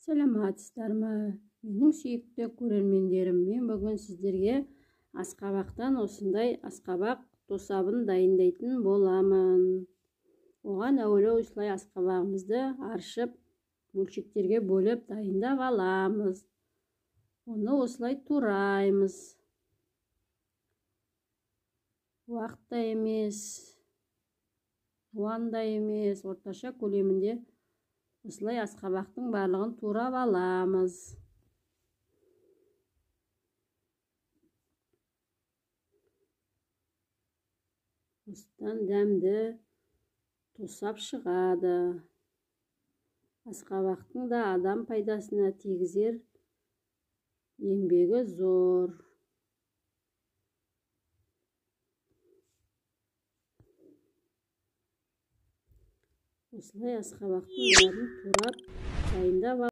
Саламатсыздар ма? Менің сүйікті көрермендерім, мен бүгін сіздерге асқабақтан осындай асқабақ тосабын дайындайтын боламын. Оған әуелі осылай асқабағымызды аршып, бөлшектерге бөліп дайындап аламыз. Оны осылай тураймыз. Уақытта емес, жуанда емес, орташа көлемінде осылай асқабақтың барлығын турап аламыз. Осыдан дәмді тосап шығады. Асқабақтың да адам пайдасына тигізер еңбегі зор. Осылай асқабақтың бәрін турап дайындап